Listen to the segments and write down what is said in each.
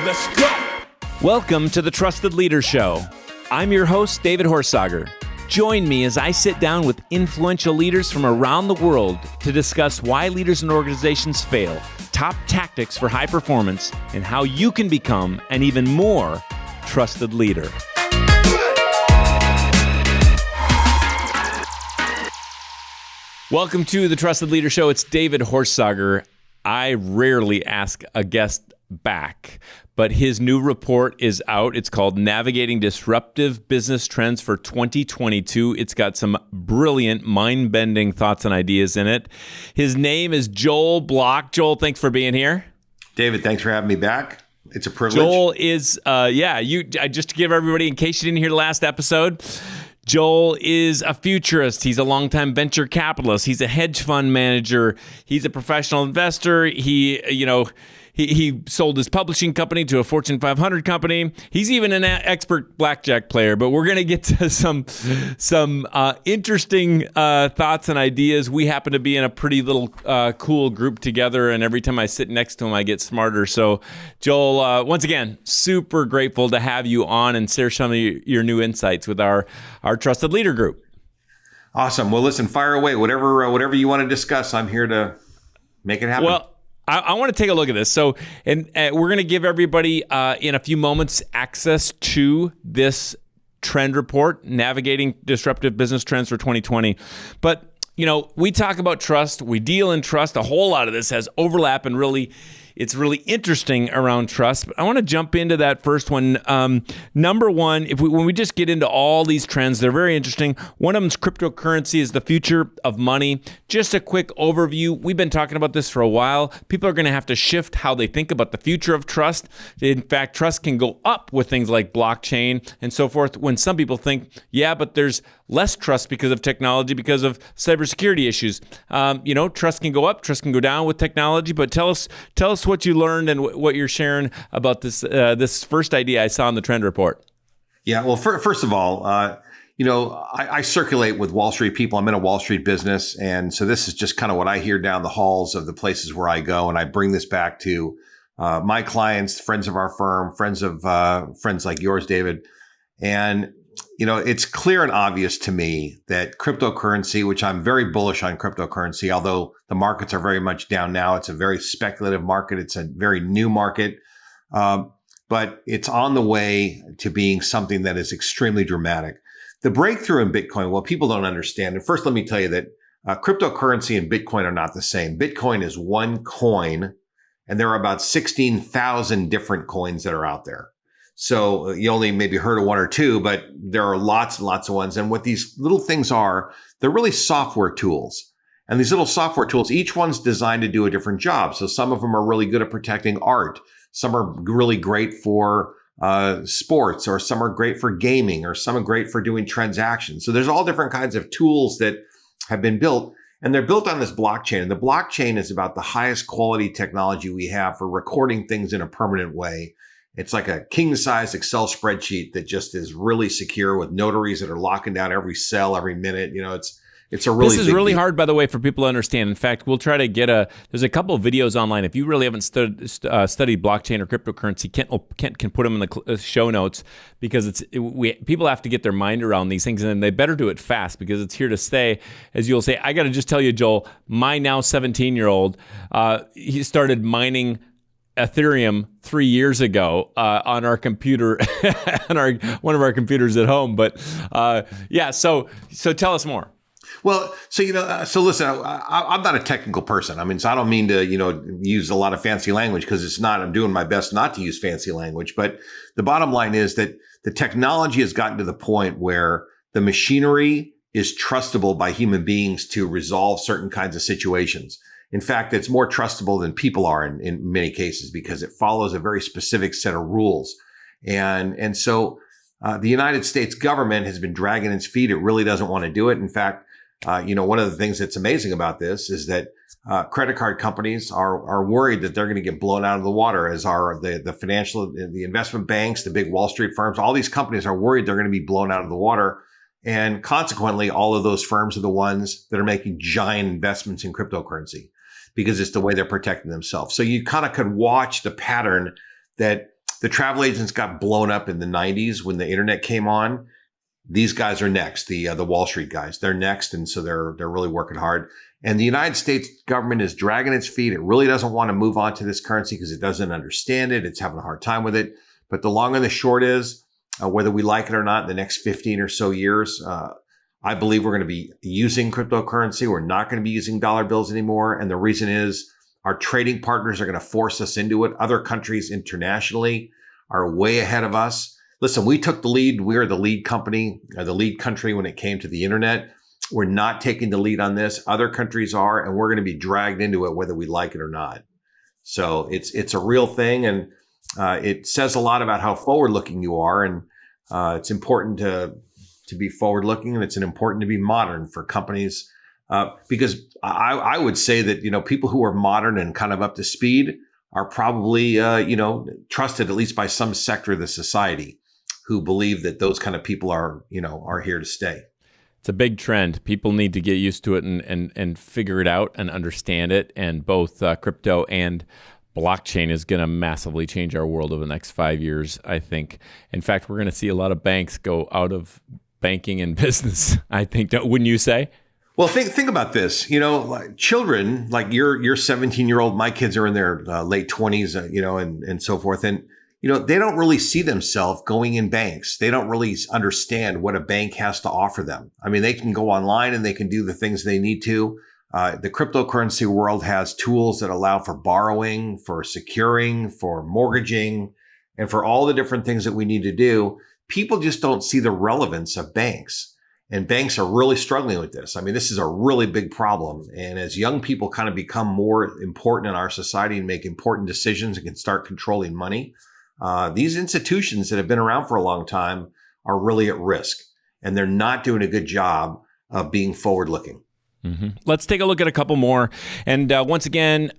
Let's go. Welcome to the Trusted Leader Show. I'm your host, David Horsager. Join me as I sit down with influential leaders from around the world to discuss why leaders and organizations fail, top tactics for high performance, and how you can become an even more trusted leader. Welcome to the Trusted Leader Show. It's David Horsager. I rarely ask a guest back, but his new report is out. It's called Navigating Disruptive Business Trends for 2022. It's got some brilliant, mind-bending thoughts and ideas in it. His name is Joel Block. Joel, thanks for being here. David, thanks for having me back. It's a privilege. Joel is, just to give everybody, in case you didn't hear the last episode, Joel is a futurist. He's a longtime venture capitalist. He's a hedge fund manager. He's a professional investor. He sold his publishing company to a Fortune 500 company. He's even an expert blackjack player. But we're going to get to some interesting thoughts and ideas. We happen to be in a pretty little cool group together, and every time I sit next to him, I get smarter. So, Joel, once again, super grateful to have you on and share some of your new insights with our Trusted Leader group. Awesome. Well, listen, fire away. Whatever you want to discuss, I'm here to make it happen. Well, I want to take a look at this. So, and we're going to give everybody in a few moments access to this trend report, Navigating Disruptive Business Trends for 2020. But, we talk about trust. We deal in trust. A whole lot of this has overlap, and it's really interesting around trust. But I want to jump into that first one. Number one, when we just get into all these trends, they're very interesting. One of them is cryptocurrency is the future of money. Just a quick overview. We've been talking about this for a while. People are going to have to shift how they think about the future of trust. In fact, trust can go up with things like blockchain and so forth, when some people think, yeah, but there's less trust because of technology, because of cybersecurity issues. Trust can go up, trust can go down with technology. But tell us what you learned and what you're sharing about this first idea I saw in the trend report. Yeah, well, first of all, I circulate with Wall Street people. I'm in a Wall Street business. And so this is just kind of what I hear down the halls of the places where I go. And I bring this back to my clients, friends of our firm, friends like yours, David. And it's clear and obvious to me that cryptocurrency, which I'm very bullish on cryptocurrency, although the markets are very much down now. It's a very speculative market. It's a very new market. But it's on the way to being something that is extremely dramatic. The breakthrough in Bitcoin, well, people don't understand. And first, let me tell you that cryptocurrency and Bitcoin are not the same. Bitcoin is one coin, and there are about 16,000 different coins that are out there. So you only maybe heard of one or two, but there are lots and lots of ones. And what these little things are, they're really software tools. And these little software tools, each one's designed to do a different job. So some of them are really good at protecting art. Some are really great for sports, or some are great for gaming, or some are great for doing transactions. So there's all different kinds of tools that have been built, and they're built on this blockchain. And the blockchain is about the highest quality technology we have for recording things in a permanent way. It's like a king-size Excel spreadsheet that just is really secure, with notaries that are locking down every cell every minute. It's a really. This is really hard, by the way, for people to understand. In fact, we'll try to get there's a couple of videos online. If you really haven't studied blockchain or cryptocurrency, Kent can put them in the show notes, because people have to get their mind around these things, and they better do it fast, because it's here to stay. As you'll say, I got to just tell you, Joel, my now 17-year-old, he started mining Ethereum 3 years ago on our computer, on one of our computers at home. But so tell us more. Well, so listen, I'm not a technical person. I mean, so I don't mean to, use a lot of fancy language, because it's not. I'm doing my best not to use fancy language. But the bottom line is that the technology has gotten to the point where the machinery is trustable by human beings to resolve certain kinds of situations. In fact, it's more trustable than people are in many cases, because it follows a very specific set of rules. And so the United States government has been dragging its feet. It really doesn't want to do it. In fact, one of the things that's amazing about this is that credit card companies are worried that they're going to get blown out of the water, as are the investment banks, the big Wall Street firms. All these companies are worried they're going to be blown out of the water. And consequently, all of those firms are the ones that are making giant investments in cryptocurrency, because it's the way they're protecting themselves. So you kind of could watch the pattern that the travel agents got blown up in the 90s when the internet came on. These guys are next, the Wall Street guys. They're next, and so they're really working hard. And the United States government is dragging its feet. It really doesn't want to move on to this currency because it doesn't understand it. It's having a hard time with it. But the long and the short is, whether we like it or not, in the next 15 or so years, I believe we're going to be using cryptocurrency. We're not going to be using dollar bills anymore. And the reason is our trading partners are going to force us into it. Other countries internationally are way ahead of us. Listen, we took the lead. We are the lead company, the lead country when it came to the internet. We're not taking the lead on this. Other countries are, and we're going to be dragged into it whether we like it or not. So it's a real thing, and it says a lot about how forward-looking you are. And it's important to be forward-looking, and it's important to be modern for companies because I would say that people who are modern and kind of up to speed are probably trusted at least by some sector of the society who believe that those kind of people are here to stay. It's a big trend. People need to get used to it and figure it out and understand it. And both crypto and blockchain is going to massively change our world over the next 5 years, I think. In fact, we're going to see a lot of banks go out of banking and business, I think. Wouldn't you say? Well, think about this. Like children, like your 17-year-old, my kids are in their late 20s, and so forth. And they don't really see themselves going in banks. They don't really understand what a bank has to offer them. I mean, they can go online and they can do the things they need to. The cryptocurrency world has tools that allow for borrowing, for securing, for mortgaging, and for all the different things that we need to do. People just don't see the relevance of banks. And banks are really struggling with this. I mean, this is a really big problem. And as young people kind of become more important in our society and make important decisions and can start controlling money, these institutions that have been around for a long time are really at risk. And they're not doing a good job of being forward-looking. Mm-hmm. Let's take a look at a couple more. And once again,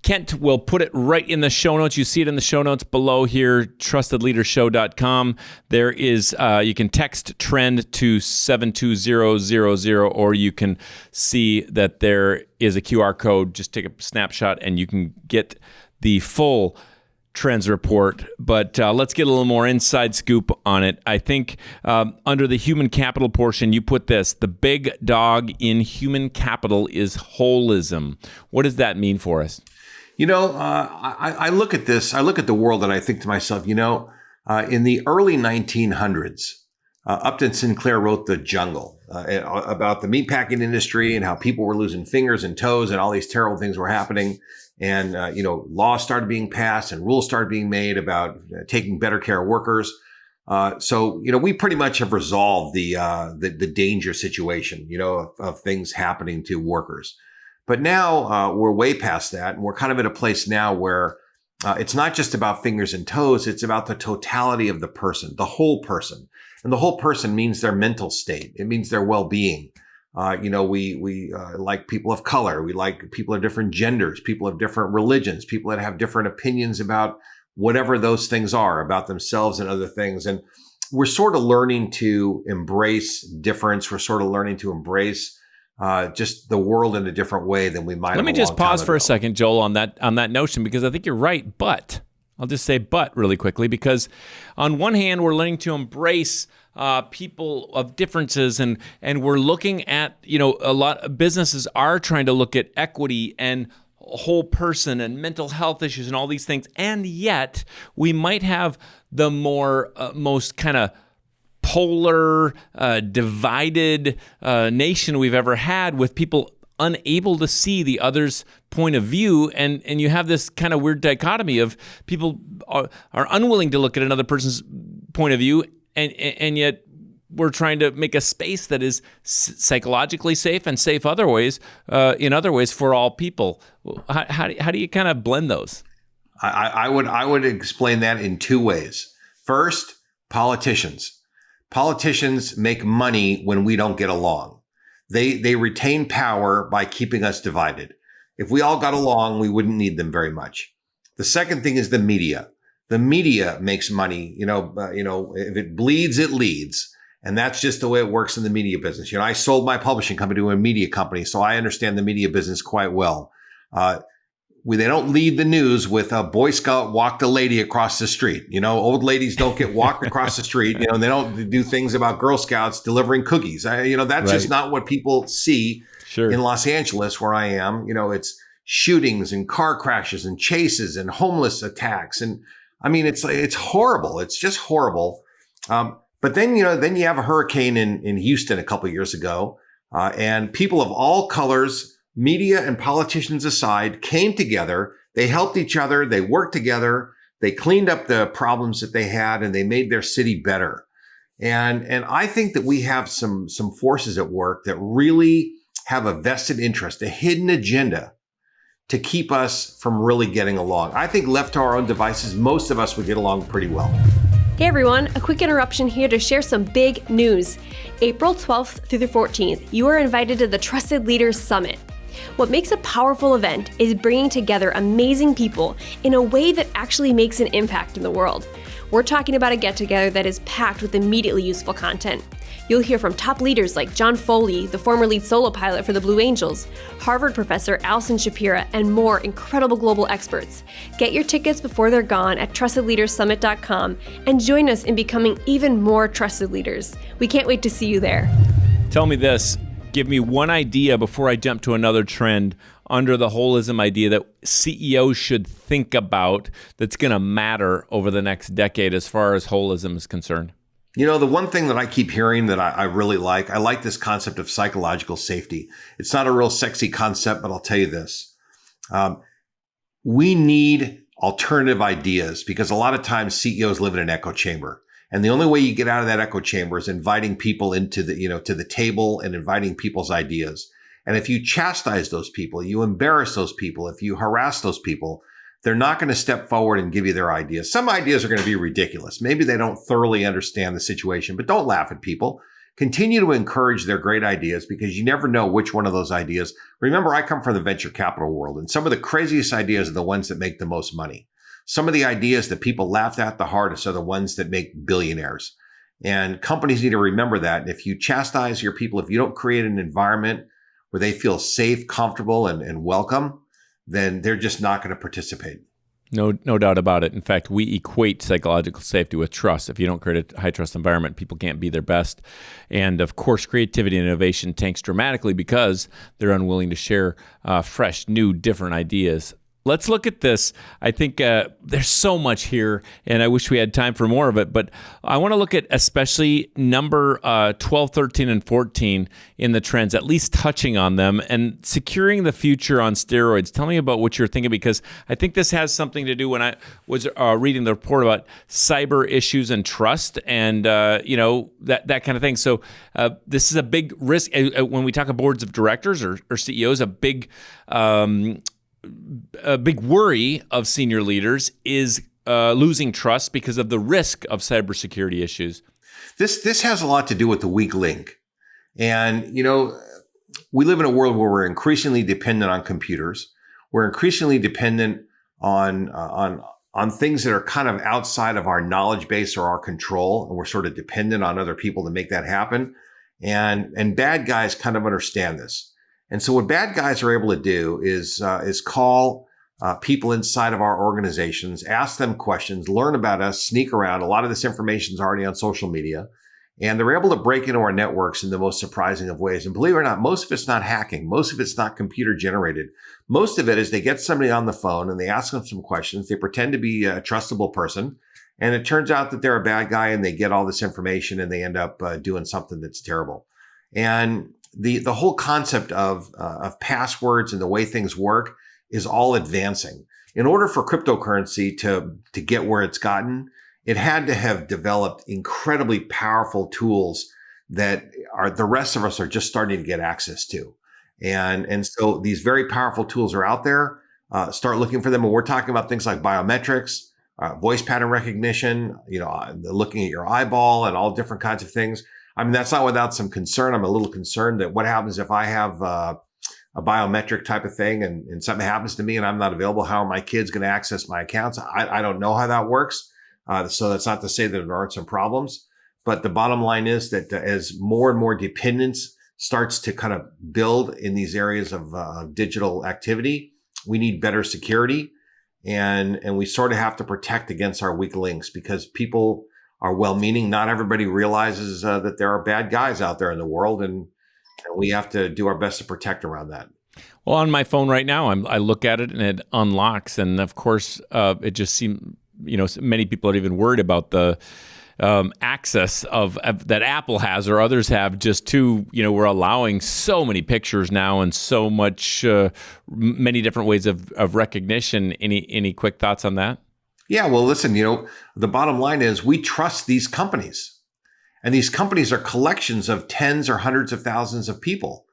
Kent will put it right in the show notes. You see it in the show notes below here, trustedleadershow.com. There is, you can text TREND to 72000, or you can see that there is a QR code. Just take a snapshot and you can get the full Trends report, but let's get a little more inside scoop on it. I think under the human capital portion, you put this: the big dog in human capital is holism. What does that mean for us? I look at this, I look at the world and I think to myself, in the early 1900s, Upton Sinclair wrote The Jungle about the meatpacking industry and how people were losing fingers and toes and all these terrible things were happening. And, laws started being passed and rules started being made about taking better care of workers. So we pretty much have resolved the danger situation, of things happening to workers. But now we're way past that. And we're kind of at a place now where it's not just about fingers and toes. It's about the totality of the person, the whole person. And the whole person means their mental state. It means their well-being. We like people of color. We like people of different genders, people of different religions, people that have different opinions about whatever those things are about themselves and other things. And we're sort of learning to embrace difference. We're sort of learning to embrace just the world in a different way than we might have. Let me just pause for a second, Joel, on that notion, because I think you're right. But I'll just say but really quickly, because on one hand, we're learning to embrace people of differences, and we're looking at, a lot of businesses are trying to look at equity and whole person and mental health issues and all these things. And yet we might have the most kind of polar, divided nation we've ever had, with people unable to see the other's point of view, and you have this kind of weird dichotomy of people are unwilling to look at another person's point of view, and yet we're trying to make a space that is psychologically safe and safe in other ways for all people. How do you kind of blend those? I would explain that in two ways. First, politicians. Politicians make money when we don't get along. They retain power by keeping us divided. If we all got along, we wouldn't need them very much. The second thing is the media. The media makes money. If it bleeds, it leads. And that's just the way it works in the media business. I sold my publishing company to a media company, so I understand the media business quite well. they don't lead the news with a Boy Scout walked a lady across the street. Old ladies don't get walked across the street. And they don't do things about Girl Scouts delivering cookies. That's just not what people see in Los Angeles, where I am. It's shootings and car crashes and chases and homeless attacks. And I mean, it's horrible. It's just horrible. But then you have a hurricane in Houston a couple of years ago, and people of all colors, media and politicians aside, came together. They helped each other. They worked together. They cleaned up the problems that they had, and they made their city better. And I think that we have some forces at work that really have a vested interest, a hidden agenda to keep us from really getting along. I think left to our own devices, most of us would get along pretty well. Hey everyone, a quick interruption here to share some big news. April 12th through the 14th, you are invited to the Trusted Leaders Summit. What makes a powerful event is bringing together amazing people in a way that actually makes an impact in the world. We're talking about a get-together that is packed with immediately useful content. You'll hear from top leaders like John Foley, the former lead solo pilot for the Blue Angels, Harvard professor Alison Shapira, and more incredible global experts. Get your tickets before they're gone at trustedleadersummit.com and join us in becoming even more trusted leaders. We can't wait to see you there. Tell me this. Give me one idea before I jump to another trend under the holism idea that CEOs should think about that's going to matter over the next decade as far as holism is concerned. The one thing that I keep hearing that I really like, I like this concept of psychological safety. It's not a real sexy concept, but I'll tell you this. We need alternative ideas because a lot of times CEOs live in an echo chamber. And the only way you get out of that echo chamber is inviting people into to the table and inviting people's ideas. And if you chastise those people, you embarrass those people, if you harass those people, they're not going to step forward and give you their ideas. Some ideas are going to be ridiculous. Maybe they don't thoroughly understand the situation, but don't laugh at people. Continue to encourage their great ideas because you never know which one of those ideas. Remember, I come from the venture capital world, and some of the craziest ideas are the ones that make the most money. Some of the ideas that people laugh at the hardest are the ones that make billionaires. And companies need to remember that. And if you chastise your people, if you don't create an environment where they feel safe, comfortable, and welcome, then they're just not going to participate. No doubt about it. In fact, we equate psychological safety with trust. If you don't create a high trust environment, people can't be their best. And of course, creativity and innovation tanks dramatically because they're unwilling to share fresh, new, different ideas. Let's look at this. I think there's so much here, and I wish we had time for more of it, but I want to look at especially number 12, 13, and 14 in the trends, at least touching on them, and securing the future on steroids. Tell me about what you're thinking, because I think this has something to do when I was reading the report about cyber issues and trust and, that kind of thing. So this is a big risk. When we talk about boards of directors or CEOs, a big worry of senior leaders is losing trust because of the risk of cybersecurity issues. This has a lot to do with the weak link. And, we live in a world where we're increasingly dependent on computers. We're increasingly dependent on things that are kind of outside of our knowledge base or our control. And we're sort of dependent on other people to make that happen. And bad guys kind of understand this. And so what bad guys are able to do is call people inside of our organizations, ask them questions, learn about us, sneak around. A lot of this information is already on social media, and they're able to break into our networks in the most surprising of ways. And believe it or not, most of it's not hacking. Most of it's not computer generated. Most of it is they get somebody on the phone and they ask them some questions. They pretend to be a trustable person. And it turns out that they're a bad guy and they get all this information and they end up doing something that's terrible. And the whole concept of passwords and the way things work is all advancing. In order for cryptocurrency to get where it's gotten, it had to have developed incredibly powerful tools that the rest of us are just starting to get access to. And so these very powerful tools are out there. Start looking for them. And we're talking about things like biometrics, voice pattern recognition, looking at your eyeball and all different kinds of things. I mean, that's not without some concern. I'm a little concerned that what happens if I have a biometric type of thing and something happens to me and I'm not available? How are my kids going to access my accounts? I don't know how that works. So that's not to say that there aren't some problems. But the bottom line is that as more and more dependence starts to kind of build in these areas of digital activity, we need better security, and we sort of have to protect against our weak links because people are well-meaning. Not everybody realizes that there are bad guys out there in the world, and we have to do our best to protect around that. Well, on my phone right now, I look at it and it unlocks, and of course, it just seems many people are even worried about the access of that Apple has or others have just to, we're allowing so many pictures now and so much, many different ways of recognition. Any quick thoughts on that? Yeah, well, listen, the bottom line is we trust these companies, and these companies are collections of tens or hundreds of thousands of people.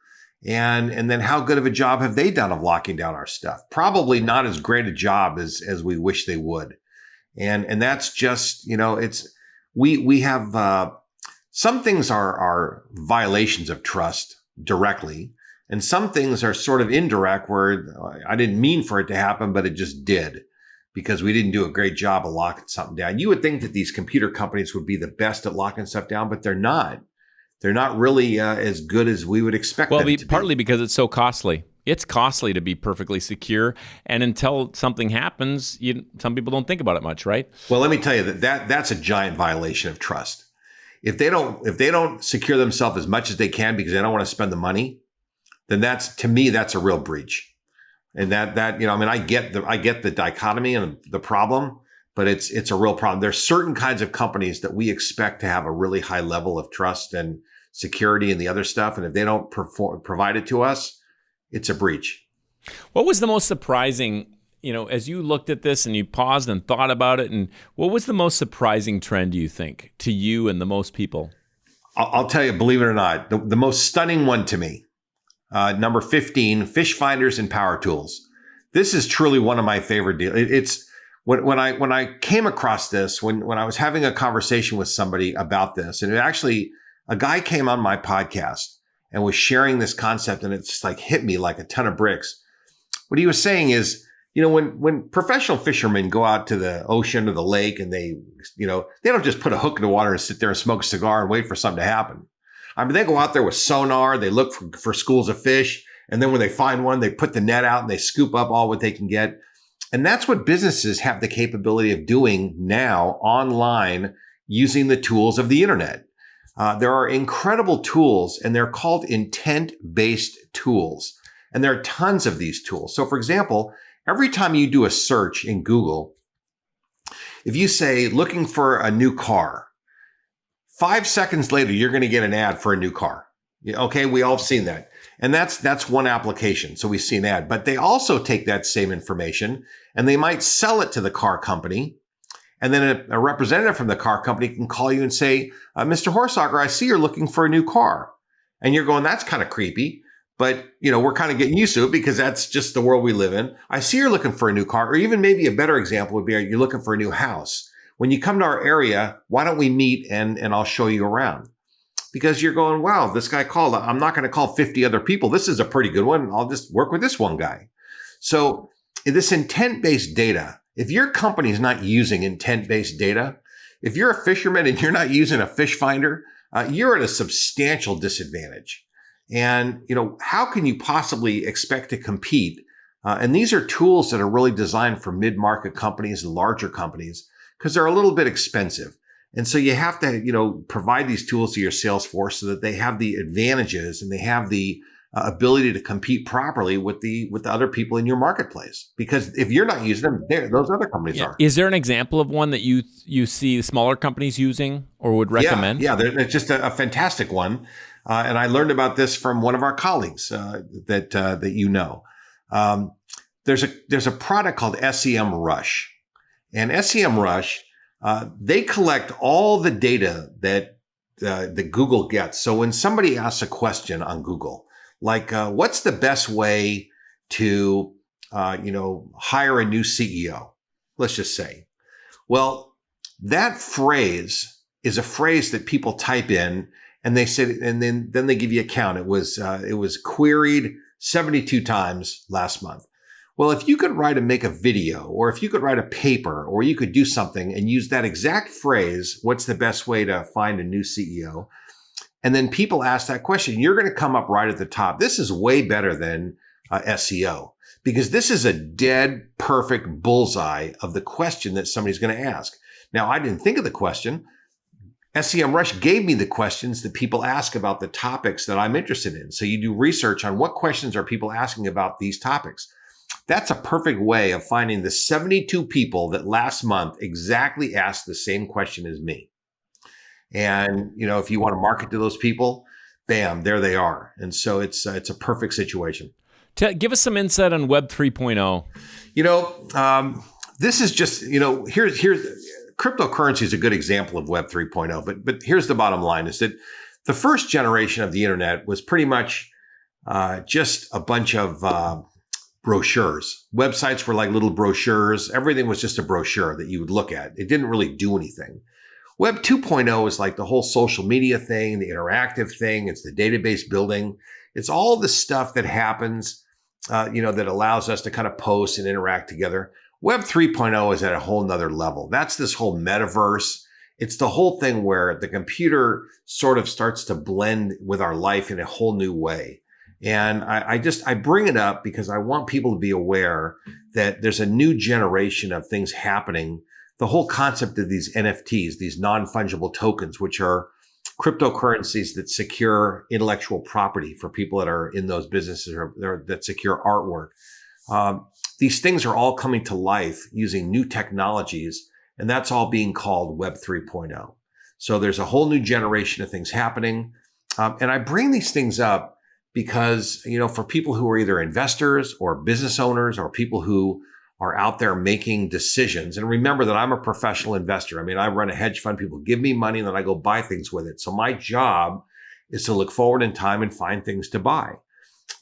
And then how good of a job have they done of locking down our stuff? Probably not as great a job as we wish they would. And that's just, we have, some things are violations of trust directly, and some things are sort of indirect where I didn't mean for it to happen, but it just did because we didn't do a great job of locking something down. You would think that these computer companies would be the best at locking stuff down, but they're not. They're not really as good as we would expect them to be. Partly because it's so costly. It's costly to be perfectly secure, and until something happens, some people don't think about it much, right? Well, let me tell you that's a giant violation of trust. If they don't secure themselves as much as they can because they don't want to spend the money, then that's a real breach. And I get the dichotomy and the problem, but it's a real problem. There's certain kinds of companies that we expect to have a really high level of trust and security and the other stuff. And if they don't provide it to us, it's a breach. What was the most surprising, as you looked at this and you paused and thought about it, and what was the most surprising trend, you think, to you and the most people? I'll tell you, believe it or not, the most stunning one to me, number 15, fish finders and power tools. This is truly one of my favorite deals. It's when I came across this, when I was having a conversation with somebody about this, and a guy came on my podcast and was sharing this concept, and it just hit me like a ton of bricks. What he was saying is, when professional fishermen go out to the ocean or the lake and they don't just put a hook in the water and sit there and smoke a cigar and wait for something to happen. I mean, they go out there with sonar, they look for schools of fish, and then when they find one, they put the net out and they scoop up all what they can get. And that's what businesses have the capability of doing now online using the tools of the internet. There are incredible tools, and they're called intent-based tools. And there are tons of these tools. So for example, every time you do a search in Google, if you say looking for a new car, 5 seconds later, you're going to get an ad for a new car. Okay, we all have seen that. And that's one application. So we see an ad. But they also take that same information and they might sell it to the car company. And then a representative from the car company can call you and say, Mr. Horsager, I see you're looking for a new car. And you're going, that's kind of creepy. But, we're kind of getting used to it because that's just the world we live in. I see you're looking for a new car. Or even maybe a better example would be you're looking for a new house. When you come to our area, why don't we meet and I'll show you around? Because you're going, wow, this guy called. I'm not going to call 50 other people. This is a pretty good one. I'll just work with this one guy. So this intent-based data, if your company is not using intent-based data, if you're a fisherman and you're not using a fish finder, you're at a substantial disadvantage. And, how can you possibly expect to compete? And these are tools that are really designed for mid-market companies and larger companies because they're a little bit expensive. And so you have to, provide these tools to your sales force so that they have the advantages and they have the ability to compete properly with the other people in your marketplace. Because if you're not using them, those other companies are. Is there an example of one that you see smaller companies using or would recommend? Yeah, it's just a fantastic one. And I learned about this from one of our colleagues that you know. There's a product called SEM Rush. And SEM Rush, they collect all the data that Google gets. So when somebody asks a question on Google, like what's the best way to hire a new CEO? Let's just say. Well, that phrase is a phrase that people type in, and they said, and then they give you a count. It was queried 72 times last month. Well, if you could make a video, or if you could write a paper, or you could do something and use that exact phrase, what's the best way to find a new CEO? And then people ask that question, you're going to come up right at the top. This is way better than SEO, because this is a dead perfect bullseye of the question that somebody's going to ask. Now, I didn't think of the question. SEMrush gave me the questions that people ask about the topics that I'm interested in. So you do research on what questions are people asking about these topics. That's a perfect way of finding the 72 people that last month exactly asked the same question as me. And, if you want to market to those people, bam, there they are. And so it's a perfect situation. Give us some insight on Web 3.0. This is just, here's cryptocurrency is a good example of Web 3.0. But here's the bottom line is that the first generation of the internet was pretty much just a bunch of brochures. Websites were like little brochures. Everything was just a brochure that you would look at. It didn't really do anything. Web 2.0 is like the whole social media thing, the interactive thing. It's the database building. It's all the stuff that happens, that allows us to kind of post and interact together. Web 3.0 is at a whole nother level. That's this whole metaverse. It's the whole thing where the computer sort of starts to blend with our life in a whole new way. And I bring it up because I want people to be aware that there's a new generation of things happening. The whole concept of these NFTs, these non-fungible tokens, which are cryptocurrencies that secure intellectual property for people that are in those businesses or that secure artwork. These things are all coming to life using new technologies, and that's all being called Web 3.0. So there's a whole new generation of things happening. And I bring these things up because, for people who are either investors or business owners or people who are out there making decisions. And remember that I'm a professional investor. I mean, I run a hedge fund. People give me money and then I go buy things with it. So my job is to look forward in time and find things to buy.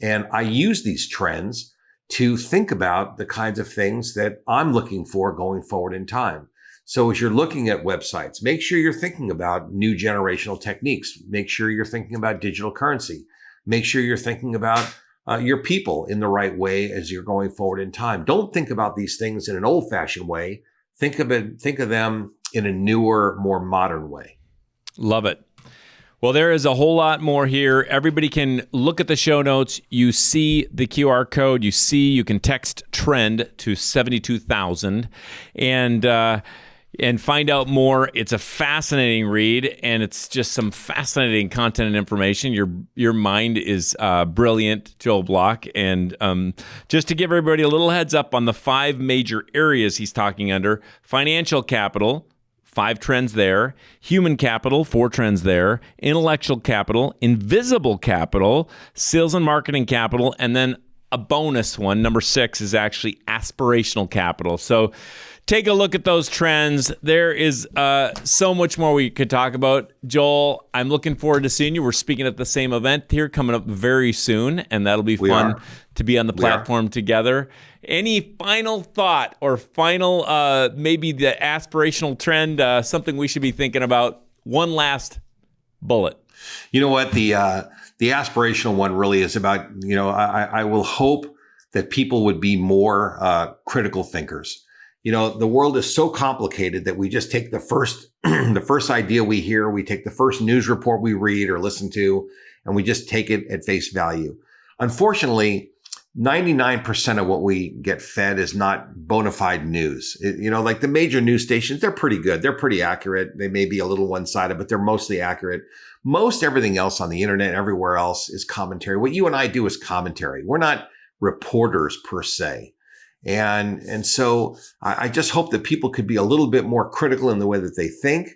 And I use these trends to think about the kinds of things that I'm looking for going forward in time. So as you're looking at websites, make sure you're thinking about new generational techniques. Make sure you're thinking about digital currency. Make sure you're thinking about your people in the right way as you're going forward in time. Don't think about these things in an old-fashioned way. Think of them in a newer, more modern way. Love it. Well, there is a whole lot more here. Everybody can look at the show notes. You see the QR code. You can text TREND to 72,000 and find out more. It's a fascinating read, and it's just some fascinating content and information. Your mind is brilliant, Joel Block. And just to give everybody a little heads up on the 5 major areas he's talking under: financial capital, 5 trends there; human capital, 4 trends there; intellectual capital; invisible capital; sales and marketing capital; and then a bonus one, number 6, is actually aspirational capital. So take a look at those trends. There is so much more we could talk about. Joel, I'm looking forward to seeing you. We're speaking at the same event here coming up very soon, and that'll be fun to be on the platform together. Any final thought or final, maybe the aspirational trend, something we should be thinking about? One last bullet. You know what? The aspirational one really is about, I will hope that people would be more critical thinkers. The world is so complicated that we just take the first idea we hear, we take the first news report we read or listen to, and we just take it at face value. Unfortunately, 99% of what we get fed is not bona fide news. Like the major news stations, they're pretty good. They're pretty accurate. They may be a little one-sided, but they're mostly accurate. Most everything else on the internet, everywhere else, is commentary. What you and I do is commentary. We're not reporters per se. And so I just hope that people could be a little bit more critical in the way that they think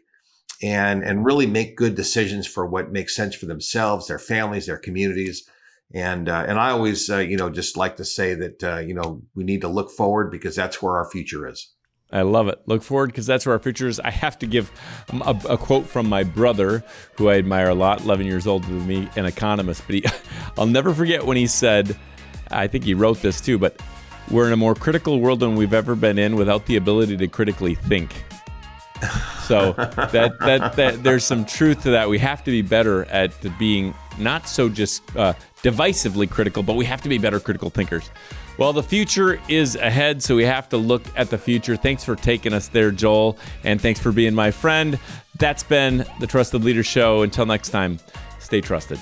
and really make good decisions for what makes sense for themselves, their families, their communities. And I always, just like to say that, we need to look forward because that's where our future is. I love it. Look forward because that's where our future is. I have to give a quote from my brother, who I admire a lot, 11 years older than me, an economist. But I'll never forget when he said, I think he wrote this too, but we're in a more critical world than we've ever been in without the ability to critically think. So that there's some truth to that. We have to be better at being not so just divisively critical, but we have to be better critical thinkers. Well, the future is ahead, so we have to look at the future. Thanks for taking us there, Joel, and thanks for being my friend. That's been the Trusted Leader Show. Until next time, stay trusted.